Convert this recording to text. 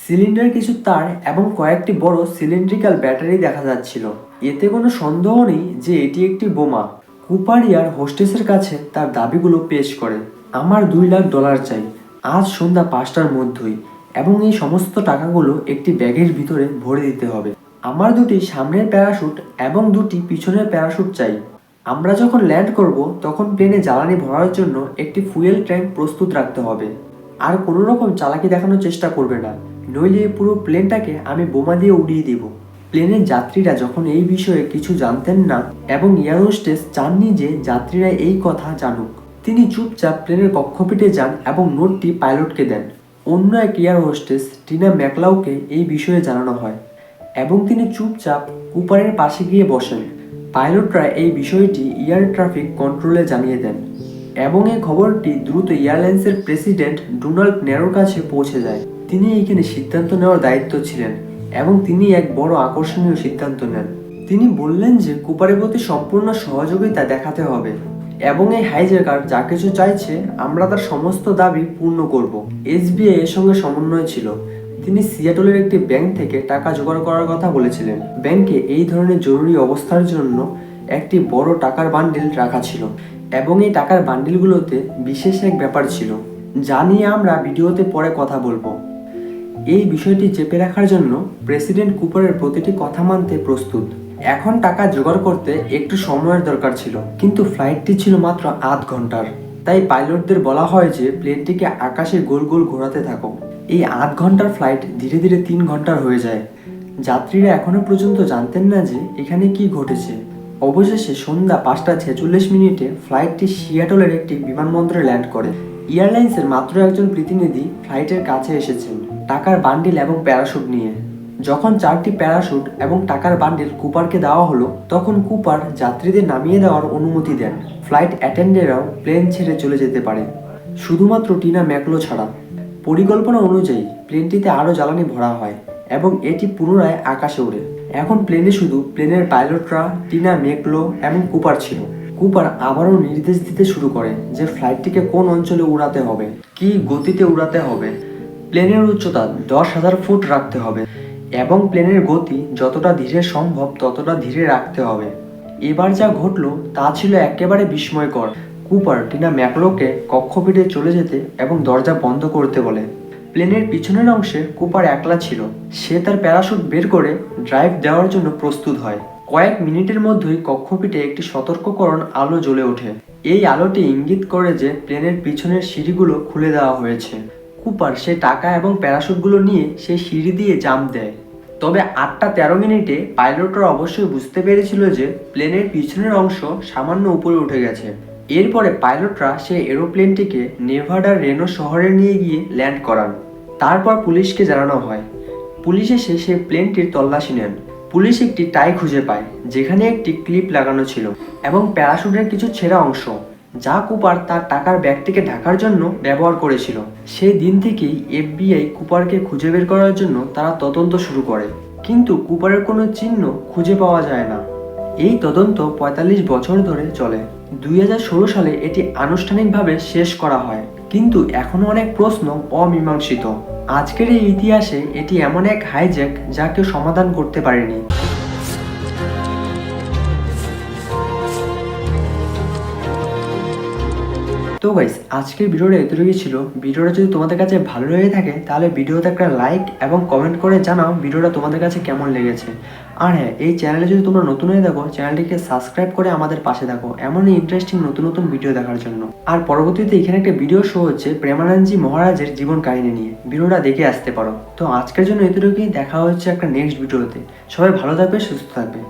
Cylinder কিছু তার এবং কয়েকটি বড় সিলিন্ড্রিক্যাল ব্যাটারি দেখা যাচ্ছিল। এতে কোনো সন্দেহ নেই যে এটি একটি বোমা। কুপার ইয়ার হোস্টেসের কাছে তার দাবিগুলো পেশ করে। আমার $2 লাখ চাই আজ সন্ধ্যা 5টার মধ্যেই, এবং এই সমস্ত টাকাগুলো একটি ব্যাগের ভিতরে ভরে দিতে হবে। আমার 2টি সামনের প্যারাশুট এবং 2টি পিছনের প্যারাশুট চাই। আমরা যখন ল্যান্ড করব তখন প্লেনে জ্বালানি ভরার জন্য একটি ফুয়েল ট্যাঙ্ক প্রস্তুত রাখতে হবে। আর কোনো রকম চালাকি দেখানোর চেষ্টা করবে না, নইলে পুরো প্লেনটাকে আমি বোমা দিয়ে উড়িয়ে দিব। প্লেনের যাত্রীরা যখন এই বিষয়ে কিছু জানতেন না এবং এয়ার হোস্টেস চাননি যে যাত্রীরা এই কথা জানুক, তিনি চুপচাপ প্লেনের কক্ষপিটে যান এবং নোটটি পাইলটকে দেন। অন্য এক এয়ার হোস্টেস টিনা ম্যাকলাউকে এই বিষয়ে জানানো হয় এবং তিনি চুপচাপ কুপারের পাশে গিয়ে বসেন। পাইলটরা এই বিষয়টি এয়ার ট্রাফিক কন্ট্রোলে জানিয়ে দেন এবং এই খবরটি দ্রুত এয়ারলাইন্সের প্রেসিডেন্ট ডোনাল্ড নেরোর কাছে পৌঁছে যায়। তিনি এইখানে সিদ্ধান্ত নেওয়ার দায়িত্ব ছিলেন এবং তিনি এক বড় আকর্ষণীয় সিদ্ধান্ত নেন। তিনি বললেন যে কুপারের প্রতি সম্পূর্ণ সহযোগিতা দেখাতে হবে এবং এই হাইজ্যাকার যা কিছু চাইছে আমরা তার সমস্ত দাবি পূর্ণ করব। এসবিআই এর সঙ্গে সমন্বয় ছিল। তিনি সিয়াটলের একটি ব্যাংক থেকে টাকা জোগাড় করার কথা বলেছিলেন। ব্যাংকে এই ধরনের জরুরি অবস্থার জন্য একটি বড় টাকার বান্ডিল রাখা ছিল এবং এই টাকার বান্ডিলগুলোতে বিশেষ এক ব্যাপার ছিল যা নিয়ে আমরা ভিডিওতে পরে কথা বলবো। এই বিষয়টি চেপে রাখার জন্য প্রেসিডেন্ট কুপারের প্রতিটি কথা মানতে প্রস্তুত। এখন টাকা জোগাড় করতে একটু সময়ের দরকার ছিল, কিন্তু ফ্লাইটটি ছিল মাত্র আধ ঘন্টার। তাই পাইলটদের বলা হয় যে প্লেনটিকে আকাশে গোল গোল ঘোরাতে থাকো। এই আধ ঘন্টার ফ্লাইট ধীরে ধীরে 3 ঘন্টার হয়ে যায়। যাত্রীরা এখনো পর্যন্ত জানতেন না যে এখানে কি ঘটেছে। অবশেষে সন্ধ্যা 5টা 46 ফ্লাইটটি সিয়াটলের একটি বিমানবন্দরে ল্যান্ড করে। এয়ারলাইন্সের মাত্র একজন প্রতিনিধি ফ্লাইটের কাছে এসেছেন টাকার বান্ডিল এবং প্যারাশুট নিয়ে। যখন 4টি প্যারাশুট এবং টাকার বান্ডিল কুপারকে দেওয়া হলো, তখন কুপার যাত্রীদের নামিয়ে দেওয়ার অনুমতি দেন। ফ্লাইট অ্যাটেন্ডেন্টরাও প্লেন ছেড়ে চলে যেতে পারে, শুধুমাত্র টিনা ম্যাকলো ছাড়া। পরিকল্পনা অনুযায়ী প্লেনটিতে আরও জ্বালানি ভরা হয় এবং এটি পুনরায় আকাশে ওড়ে। এখন প্লেনে শুধু প্লেনের পাইলটরা, টিনা ম্যাকলো এবং কুপার ছিল। কুপার আবারও নির্দেশ দিতে শুরু করে যে ফ্লাইটটিকে কোন অঞ্চলে উড়াতে হবে, কি গতিতে উড়াতে হবে। প্লেনের উচ্চতা 10,000 ফুট রাখতে হবে এবং প্লেনের গতি যতটা ধীরে সম্ভব ততটা ধীরে রাখতে হবে। এবার যা ঘটলো তা ছিল একেবারে বিস্ময়কর। কুপার টিনা ম্যাকলোকে কক্ষপিটে চলে যেতে এবং দরজা বন্ধ করতে বলে। প্লেনের পিছনের অংশে কুপার একলা ছিল। সে তার প্যারাশুট বের করে ড্রাইভ দেওয়ার জন্য প্রস্তুত হয়। কয়েক মিনিটের মধ্যেই কক্ষপিটে একটি সতর্ককরণ আলো জ্বলে ওঠে। এই আলোটি ইঙ্গিত করে যে প্লেনের পিছনের সিঁড়িগুলো খুলে দেওয়া হয়েছে। কুপার সে টাকা এবং প্যারাশুটগুলো নিয়ে সেই সিঁড়ি দিয়ে জাম্প দেয়। তবে 8টা 13 পাইলটরা অবশ্যই বুঝতে পেরেছিল যে প্লেনের পিছনের অংশ সামান্য উপরে উঠে গেছে। এরপরে পাইলটরা সেই এরোপ্লেনটিকে নেভাডার রেনো শহরে নিয়ে গিয়ে ল্যান্ড করান। তারপর পুলিশকে জানানো হয়। পুলিশ এসে সেই প্লেনটির তল্লাশি নেন। পুলিশ একটি টাই খুঁজে পায় যেখানে একটি ক্লিপ লাগানো ছিল এবং প্যারাশুটের কিছু ছেঁড়া অংশ, যা কুপার তার টাকার ব্যাগটিকে ঢাকার জন্য ব্যবহার করেছিল। সেই দিন থেকেই এফবিআই কুপারকে খুঁজে বের করার জন্য তারা তদন্ত শুরু করে, কিন্তু কুপারের কোনো চিহ্ন খুঁজে পাওয়া যায় না। এই তদন্ত 45 বছর ধরে চলে। 2016 সালে এটি আনুষ্ঠানিকভাবে শেষ করা হয়, কিন্তু এখনো অনেক প্রশ্ন অমীমাংসিত। আজকের এই ইতিহাসে এটি এমন এক হাইজ্যাক যা কেউ সমাধান করতে পারেনি। তো গাইস, আজকের ভিডিওটা এতটুকুই ছিল। ভিডিওটা যদি তোমাদের কাছে ভালো লেগে থাকে তাহলে ভিডিওতে একটা লাইক এবং কমেন্ট করে জানাও ভিডিওটা তোমাদের কাছে কেমন লেগেছে। আর হ্যাঁ, এই চ্যানেলে যদি তোমরা নতুন হয়ে থাকো চ্যানেলটিকে সাবস্ক্রাইব করে আমাদের পাশে থাকো এমনই ইন্টারেস্টিং নতুন নতুন ভিডিও দেখার জন্য। আর পরবর্তীতে এখানে একটা ভিডিও শো হচ্ছে প্রেমানন্দজি মহারাজের জীবন কাহিনী নিয়ে, ভিডিওটা দেখে আসতে পারো। তো আজকের জন্য এতটুকুই, দেখা হচ্ছে একটা নেক্সট ভিডিওতে। সবাই ভালো থাকবে, সুস্থ থাকবে।